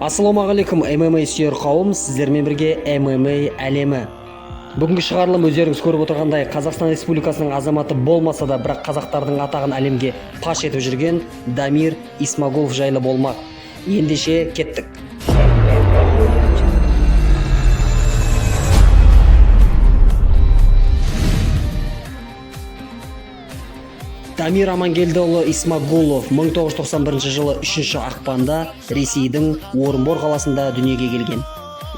Ассалаумағалейкум ММА сүйер қауым, сіздермен бірге ММА әлемі. Бүгінгі шығарылым өздеріңіз көріп отырғандай Қазақстан Республикасының азаматы болмаса да, бірақ қазақтардың атағын әлемге паш етіп жүрген Дамир Исмагулов жайлы болмақ. Ендеше кеттік. Дамир Амангелдіұлы Исмагулов 1991 жылы 3 ақпанда Ресейдің Орынбор қаласында дүниеге келген.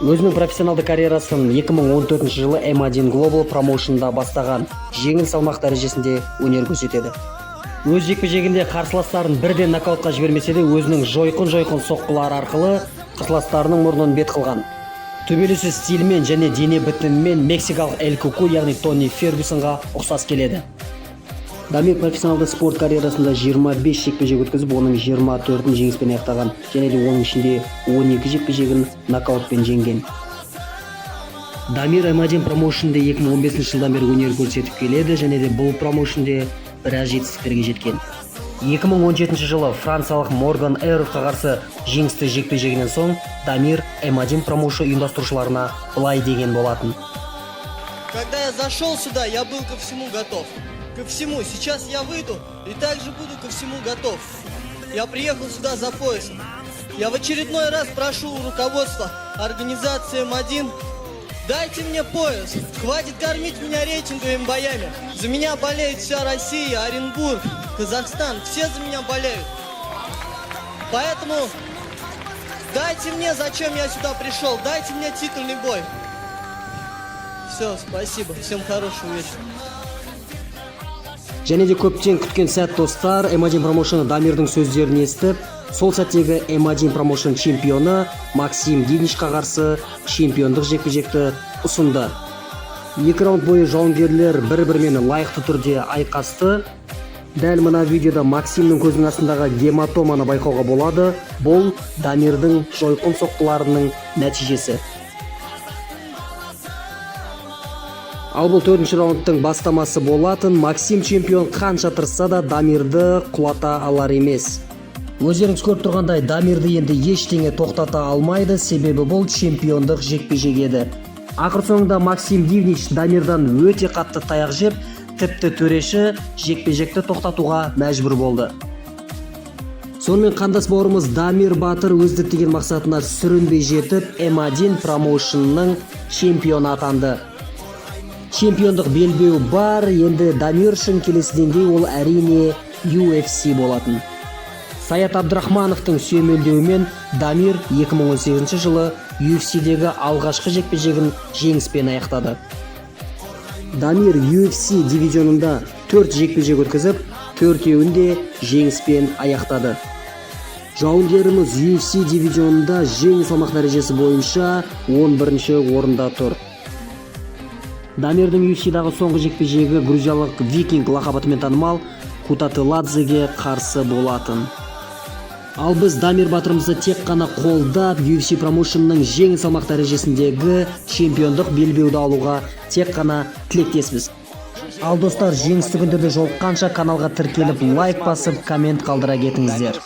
Өзінің профессионалды карьерасын 2014 жылы M1 Global промоушнда бастаған, жеңіл салмақ дәрежесінде өнер көрсетеді. Өз жекпе-жегінде қарсыластарын бірден нокаутқа жібермесе де, өзінің жойқын соққылары арқылы қарсыластарының мұрнын бет қылған. Төбелесу стилімен және дене бітімімен мексикалық Эль Куку, яғни Тони Фергюсонға ұқсас келеді. Дамир профессионалды спорт карьерасында 25 жекпе-жек өткізіп, оның 24-ін жеңіспен аяқтаған, және де оның ішінде 12 жекпе-жегін нокаутпен жеңген. Дамир M1 промоушнде 2015 жылдан бері өнер көрсетіп келеді, және де бұл промоушнде біраз жетістіктерге жеткен. 2017 жылы франциялық Морган Эровқа қарсы жеңісті жекпе-жегінен соң Дамир M1 промоушн ұйымдастырушыларына былай деген болатын. Когда я зашел сюда, я был ко всему готов. Ко всему. Сейчас я выйду и также буду ко всему готов. Я приехал сюда за поясом. Я в очередной раз прошу у руководства организации М1: дайте мне пояс. Хватит кормить меня рейтинговыми боями. За меня болеет вся Россия, Оренбург, Казахстан. Все за меня болеют. Поэтому дайте мне, зачем я сюда пришел. Дайте мне титульный бой. Все, спасибо. Всем хорошего вечера. Және де көптен күткен сәт достар, M1 промоушны Дамирдің сөздерін естіп, сол сәттегі M1 промоушн чемпионы Максим Дивничқа қарсы чемпиондық жекпе-жекті ұсынды. 2 раунд бойы жауынгерлер бір-бірімен лайықты түрде айқасты. Дәл мына видеода Максимнің көзінің астындағы гематоманы байқауға болады. Бұл Дамирдің жойқын соққыларының нәтижесі. Ал бұл 4-ші раундтың бастамасы болатын. Максим чемпион қанша тырысса да Дамирді құлата алар емес. Өздеріңіз көріп тұрғандай, Дамирді енді ештеңе тоқтата алмайды, себебі бұл чемпиондық жекпе-жек еді. Ақыр соңында Максим Дивнич Дамирдан өте қатты таяқ жеп, тіпті төреші жекпе-жекті тоқтатуға мәжбүр болды. Сонымен қандас бауырымыз Дамир Батыр өз діттеген мақсатына сүрінбей жетіп, M1 промоушнының чемпионы атанды. Чемпиондық белбеу бар, енді Дамир үшін келесі деңгей ол әрине UFC болатын. Саят Абдрахмановтың сүйемелдеуімен Дамир 2018 жылы UFC-дегі алғашқы жекпе-жегін жеңіспен аяқтады. Дамир UFC дивизионында 4 жекпе-жек өткізіп, 4-еуінде жеңіспен аяқтады. Жауынгеріміз UFC дивизионында жеңіл салмақ дәрежесі бойынша 11-ші орында тұр. Дамирдің UFC-дағы соңғы жекпе-жегі грузиялық Викинг лақап атымен танымал Кутателадзеге қарсы болатын. Ал біз Дамир Батырымызды тек қана қолдап, UFC промоушнның жеңіл салмақ дәрежесіндегі чемпиондық белбеуді алуға тек қана тілектеспіз. Ал достар, жеңісті күндерде жолыққанша каналға тіркеліп, лайк басып, коммент қалдыра кетіңіздер.